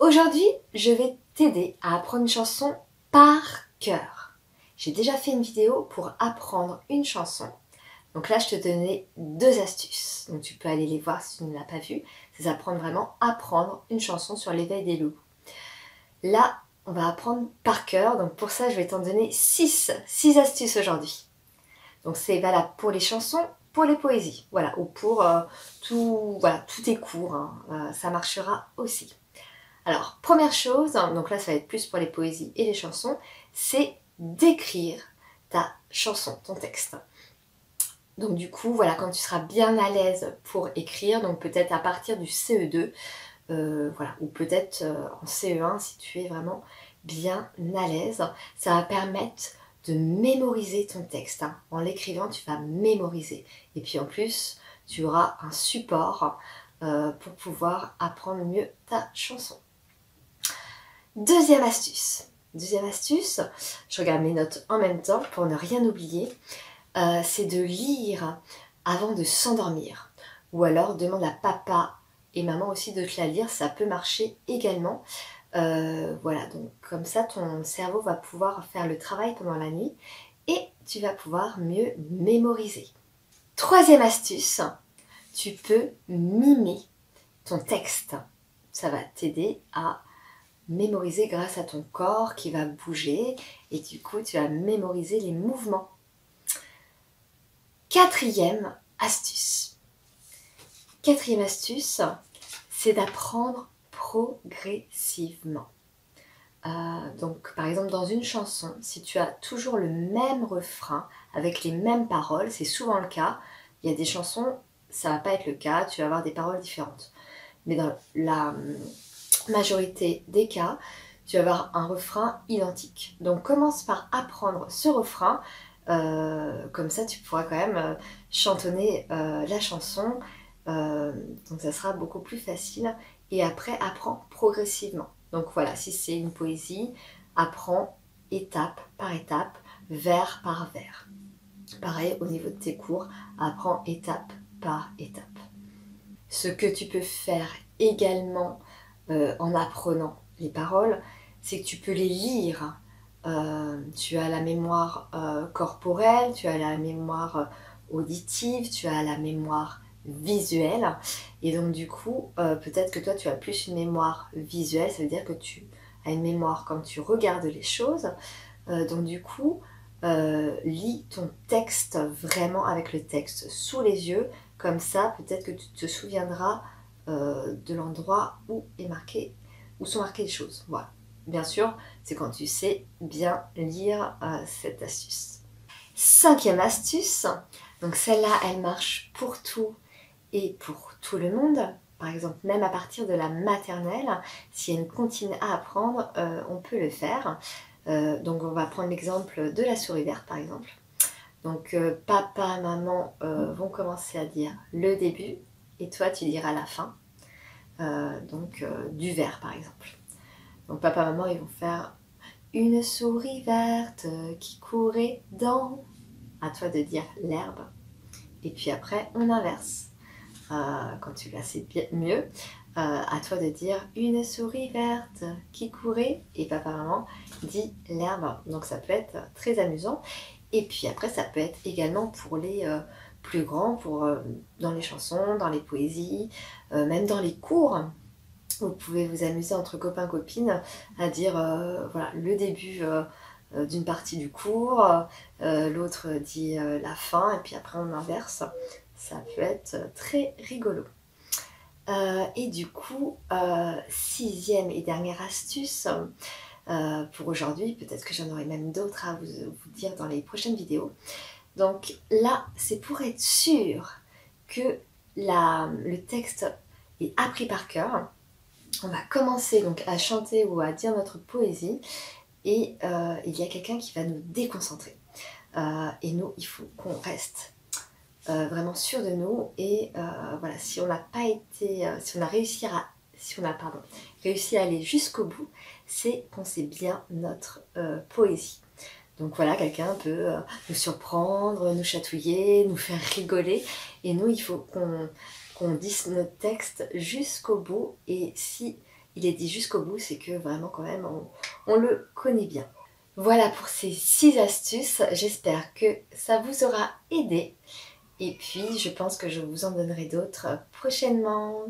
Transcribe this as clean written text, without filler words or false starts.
Aujourd'hui, je vais t'aider à apprendre une chanson par cœur. J'ai déjà fait une vidéo pour apprendre une chanson. Donc là, je te donnais 2 astuces. Donc tu peux aller les voir si tu ne l'as pas vu. C'est apprendre vraiment à apprendre une chanson sur l'éveil des loups. Là, on va apprendre par cœur. Donc pour ça, je vais t'en donner 6 astuces aujourd'hui. Donc c'est valable pour les chansons, pour les poésies. Voilà, ou pour tous tes cours. Ça marchera aussi. Alors, première chose, donc là ça va être plus pour les poésies et les chansons, c'est d'écrire ta chanson, ton texte. Donc du coup, voilà, quand tu seras bien à l'aise pour écrire, donc peut-être à partir du CE2, voilà, ou peut-être en CE1 si tu es vraiment bien à l'aise, ça va permettre de mémoriser ton texte. En l'écrivant, tu vas mémoriser. Et puis en plus, tu auras un support pour pouvoir apprendre mieux ta chanson. Deuxième astuce, je regarde mes notes en même temps pour ne rien oublier, c'est de lire avant de s'endormir. Ou alors demande à papa et maman aussi de te la lire, ça peut marcher également. Voilà, donc comme ça ton cerveau va pouvoir faire le travail pendant la nuit et tu vas pouvoir mieux mémoriser. Troisième astuce, tu peux mimer ton texte. Ça va t'aider à mémoriser grâce à ton corps qui va bouger et du coup tu vas mémoriser les mouvements. Quatrième astuce, c'est d'apprendre progressivement. Donc par exemple dans une chanson, si tu as toujours le même refrain avec les mêmes paroles, c'est souvent le cas. Il y a des chansons, ça va pas être le cas, tu vas avoir des paroles différentes. Mais dans la majorité des cas, tu vas avoir un refrain identique. Donc commence par apprendre ce refrain, comme ça tu pourras quand même chantonner la chanson, donc ça sera beaucoup plus facile. Et après, apprends progressivement. Donc voilà, si c'est une poésie, apprends étape par étape, vers par vers. Pareil, au niveau de tes cours, apprends étape par étape. Ce que tu peux faire également en apprenant les paroles, c'est que tu peux les lire. Tu as la mémoire corporelle, tu as la mémoire auditive, tu as la mémoire visuelle. Et donc du coup, peut-être que toi tu as plus une mémoire visuelle, ça veut dire que tu as une mémoire quand tu regardes les choses. Donc du coup, lis ton texte vraiment avec le texte sous les yeux. Comme ça, peut-être que tu te souviendras de l'endroit où sont marquées les choses. Voilà. Bien sûr, c'est quand tu sais bien lire cette astuce. Cinquième astuce, donc celle-là, elle marche pour tout et pour tout le monde. Par exemple, même à partir de la maternelle, si elle continue à apprendre, on peut le faire. Donc on va prendre l'exemple de la souris verte par exemple. Donc papa, maman vont commencer à dire le début et toi tu diras la fin. Du vert par exemple. Donc papa, maman ils vont faire une souris verte qui courait dans. À toi de dire l'herbe. Et puis après on inverse. Quand tu la sais mieux, à toi de dire une souris verte qui courait et papa maman dit l'herbe. Donc ça peut être très amusant. Et puis après ça peut être également pour les plus grands, dans les chansons, dans les poésies, même dans les cours. Vous pouvez vous amuser entre copains copines à dire voilà, le début d'une partie du cours, l'autre dit la fin et puis après on inverse. Ça peut être très rigolo. Et du coup, sixième et dernière astuce pour aujourd'hui, peut-être que j'en aurai même d'autres à vous dire dans les prochaines vidéos. Donc là, c'est pour être sûr que le texte est appris par cœur. On va commencer donc à chanter ou à dire notre poésie et il y a quelqu'un qui va nous déconcentrer. Et nous, il faut qu'on reste vraiment sûr de nous et voilà, si on n'a pas été, si on a réussi à aller jusqu'au bout, c'est qu'on sait bien notre poésie. Donc voilà, quelqu'un peut nous surprendre, nous chatouiller, nous faire rigoler et nous il faut qu'on dise notre texte jusqu'au bout et si il est dit jusqu'au bout, c'est que vraiment quand même on le connaît bien. Voilà pour ces 6 astuces, j'espère que ça vous aura aidé. Et puis je pense que je vous en donnerai d'autres prochainement.